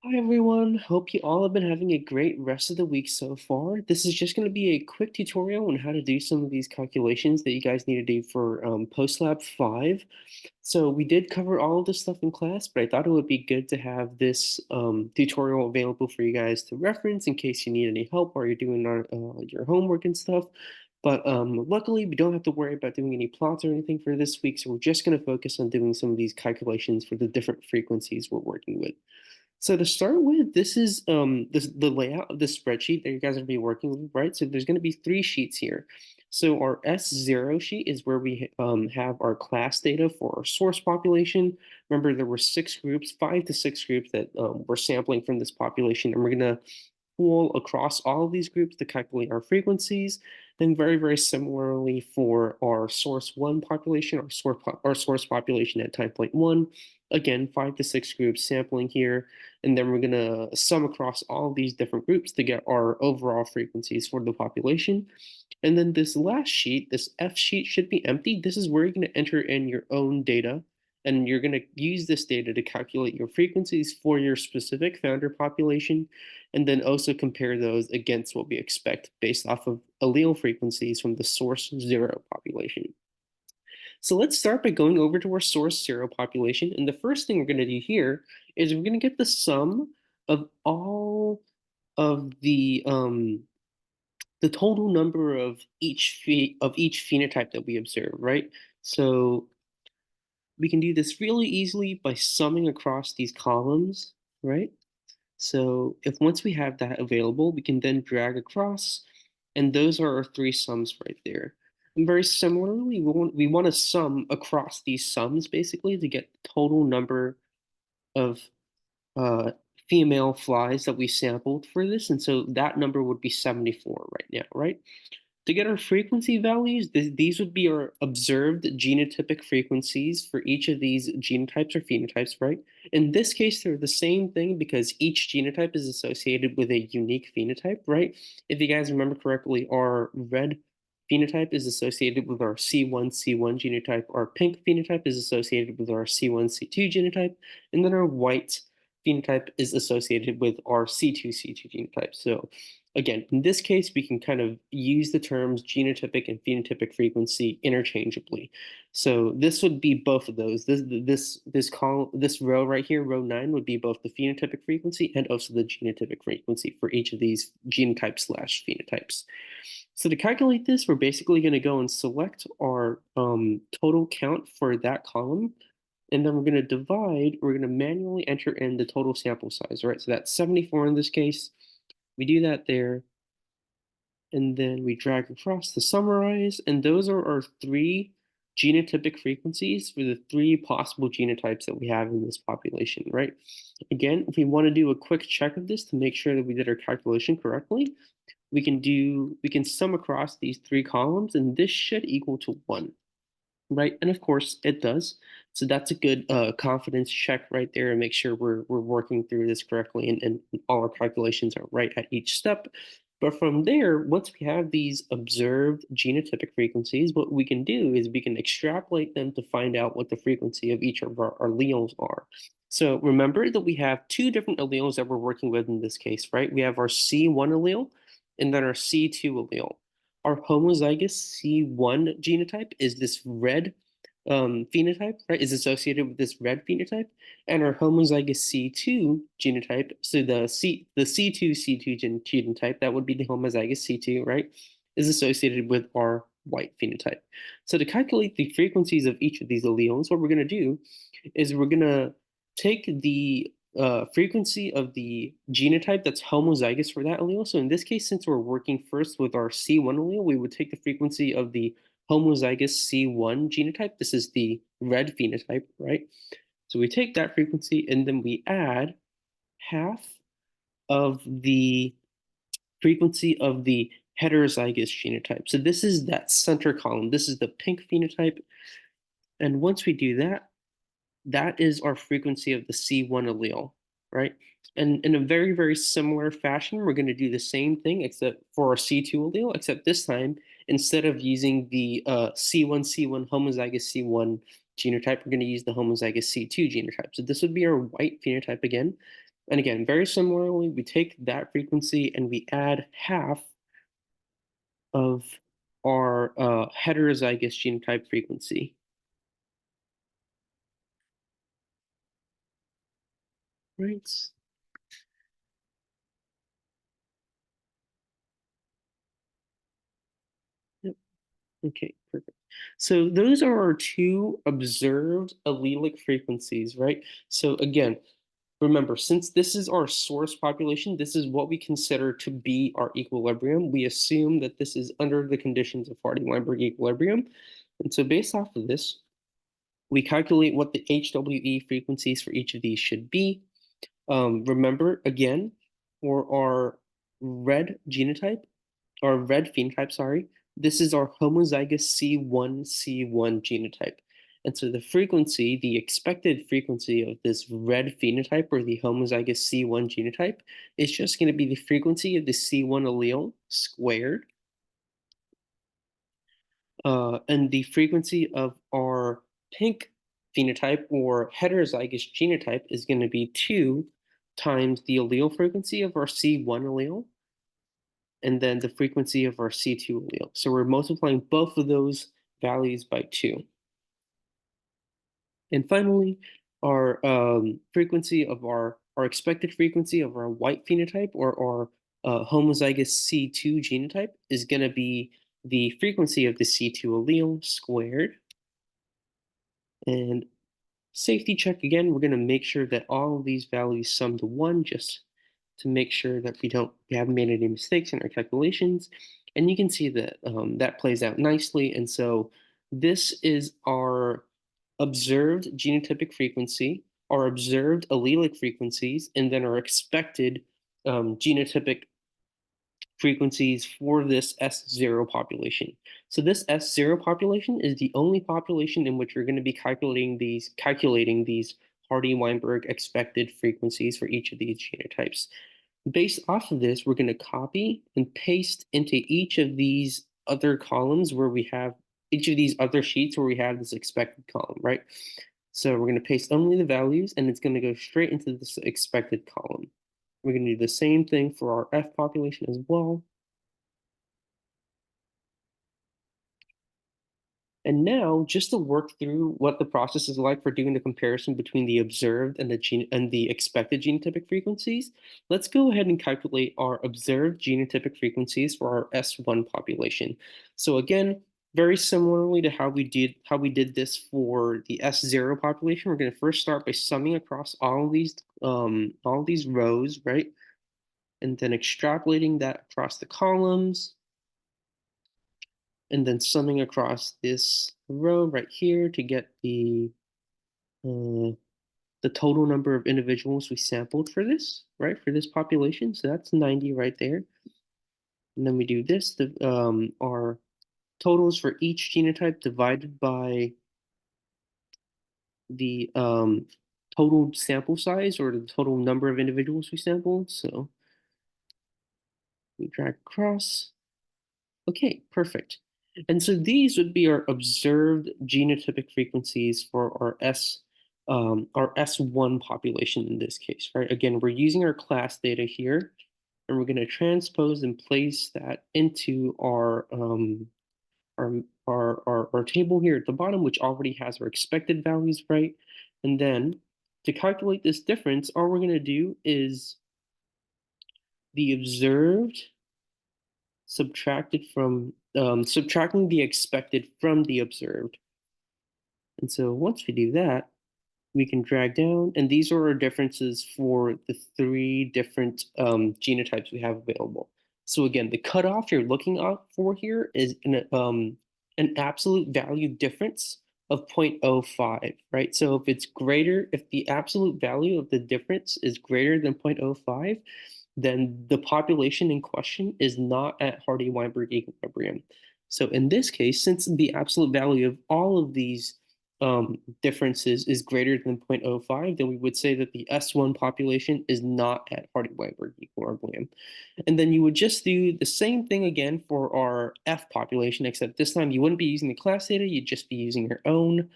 Hi everyone, hope you all have been having a great rest of the week so far. This is just going to be a quick tutorial on how to do some of these calculations that you guys need to do for post-lab 5. So we did cover all of this stuff in class, but I thought it would be good to have this tutorial available for you guys to reference in case you need any help while you're doing your homework and stuff. But luckily, we don't have to worry about doing any plots or anything for this week, so we're just going to focus on doing some of these calculations for the different frequencies we're working with. So to start with, this is the layout of the spreadsheet that you guys are gonna be working with, right? So there's going to be 3 sheets here. So our S0 sheet is where we have our class data for our source population. Remember, there were 6 groups, 5 to 6 groups that we're sampling from this population, and we're going to pool across all of these groups to calculate our frequencies. Then very similarly for our source 1 population, our source population at time point 1, again, 5 to 6 groups sampling here. And then we're going to sum across all of these different groups to get our overall frequencies for the population. And then this last sheet, this F sheet, should be empty. This is where you're going to enter in your own data, and you're going to use this data to calculate your frequencies for your specific founder population, and then also compare those against what we expect based off of allele frequencies from the source 0 population. So let's start by going over to our source 0 population. And the first thing we're going to do here is we're going to get the sum of all of the total number of each phenotype that we observe, right? So we can do this really easily by summing across these columns, right? So if once we have that available, we can then drag across, and those are our 3 sums right there. And very similarly, we want to sum across these sums basically to get the total number of uh, female flies that we sampled for this. And so that number would be 74 right now, right? To get our frequency values, these would be our observed genotypic frequencies for each of these genotypes or phenotypes, right? In this case, they're the same thing because each genotype is associated with a unique phenotype, right? If you guys remember correctly, our red phenotype is associated with our C1 genotype, our pink phenotype is associated with our C1 genotype, and then our white phenotype is associated with our C2 genotype. So again, in this case, we can kind of use the terms genotypic and phenotypic frequency interchangeably. So this would be both of those. This row right here, row 9, would be both the phenotypic frequency and also the genotypic frequency for each of these genotypes slash phenotypes. So to calculate this, we're basically going to go and select our total count for that column. And then we're going to manually enter in the total sample size, right? So that's 74 in this case. We do that there, and then we drag across to summarize, and those are our 3 genotypic frequencies for the 3 possible genotypes that we have in this population, right? Again, if we want to do a quick check of this to make sure that we did our calculation correctly, we can sum across these 3 columns, and this should equal to 1, right? And of course it does. So that's a good confidence check right there, and make sure we're working through this correctly, and all our calculations are right at each step. But from there, once we have these observed genotypic frequencies, what we can do is we can extrapolate them to find out what the frequency of each of our alleles are. So remember that we have 2 different alleles that we're working with in this case, right? We have our C1 allele and then our C2 allele. Our homozygous C1 genotype is this red phenotype, right, is associated with this red phenotype, and our homozygous C2 genotype, so the C2 genotype, that would be the homozygous C2, right, is associated with our white phenotype. So to calculate the frequencies of each of these alleles, what we're going to do is we're going to take the frequency of the genotype that's homozygous for that allele. So in this case, since we're working first with our C1 allele, we would take the frequency of the homozygous C1 genotype. This is the red phenotype, right? So we take that frequency and then we add half of the frequency of the heterozygous genotype. So this is that center column. This is the pink phenotype. And once we do that, that is our frequency of the C1 allele, right? And in a very similar fashion, we're going to do the same thing except for our C2 allele, except this time, instead of using the C1 homozygous C1 genotype, we're going to use the homozygous C2 genotype. So this would be our white phenotype again. And again, very similarly, we take that frequency and we add half of our heterozygous genotype frequency, right? Yep. Okay, perfect. So those are our two observed allelic frequencies, right? So again, remember, since this is our source population, this is what we consider to be our equilibrium. We assume that this is under the conditions of Hardy-Weinberg equilibrium. And so based off of this, we calculate what the HWE frequencies for each of these should be. Remember, again, for our red genotype, or red phenotype, sorry, this is our homozygous C1C1 genotype. And so the frequency, the expected frequency of this red phenotype or the homozygous C1 genotype is just going to be the frequency of the C1 allele squared. And the frequency of our pink phenotype or heterozygous genotype is going to be 2 times the allele frequency of our C1 allele and then the frequency of our C2 allele. So we're multiplying both of those values by 2. And finally, our frequency of our expected frequency of our white phenotype or our homozygous C2 genotype is going to be the frequency of the C2 allele squared. And safety check again, we're going to make sure that all of these values sum to 1 just to make sure that we haven't made any mistakes in our calculations. And you can see that that plays out nicely. And so this is our observed genotypic frequency, our observed allelic frequencies, and then our expected genotypic frequencies for this S0 population. So this S0 population is the only population in which we're going to be calculating these Hardy-Weinberg expected frequencies for each of these genotypes. Based off of this, we're going to copy and paste into each of these other columns where we have each of these other sheets where we have this expected column, right? So we're going to paste only the values and it's going to go straight into this expected column. We're going to do the same thing for our F population as well. And now, just to work through what the process is like for doing the comparison between the observed and the expected genotypic frequencies, let's go ahead and calculate our observed genotypic frequencies for our S1 population. So again, very similarly to how we did this for the S0 population, we're going to first start by summing across all of these rows, right? And then extrapolating that across the columns and then summing across this row right here to get total number of individuals we sampled for this, right, for this population. So that's 90 right there. And then we do this, our totals for each genotype divided by the total sample size or the total number of individuals we sampled. So we drag across. Okay, perfect. And so these would be our observed genotypic frequencies for our S1 population in this case, right? Again, we're using our class data here, and we're going to transpose and place that into our table here at the bottom, which already has our expected values, right? And then to calculate this difference, all we're going to do is the observed subtracting the expected from the observed. And so once we do that, we can drag down, and these are our differences for the 3 different genotypes we have available. So again, the cutoff you're looking out for here is an absolute value difference of 0.05, right? So if the absolute value of the difference is greater than 0.05, then the population in question is not at Hardy-Weinberg equilibrium. So in this case, since the absolute value of all of these differences is greater than 0.05, then we would say that the S1 population is not at Hardy-Weinberg equilibrium. And then you would just do the same thing again for our F population, except this time you wouldn't be using the class data, you'd just be using your own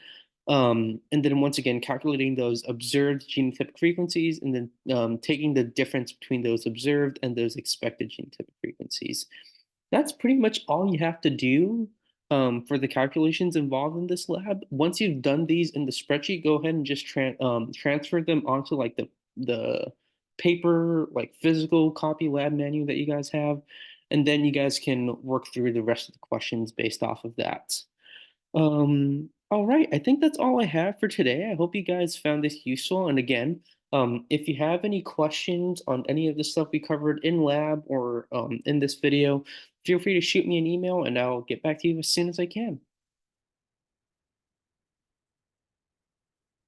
And then once again, calculating those observed genotypic frequencies and then taking the difference between those observed and those expected genotypic frequencies. That's pretty much all you have to do for the calculations involved in this lab. Once you've done these in the spreadsheet, go ahead and just transfer them onto like the paper, like physical copy lab menu that you guys have, and then you guys can work through the rest of the questions based off of that. All right, I think that's all I have for today. I hope you guys found this useful. And again, if you have any questions on any of the stuff we covered in lab or in this video, feel free to shoot me an email and I'll get back to you as soon as I can.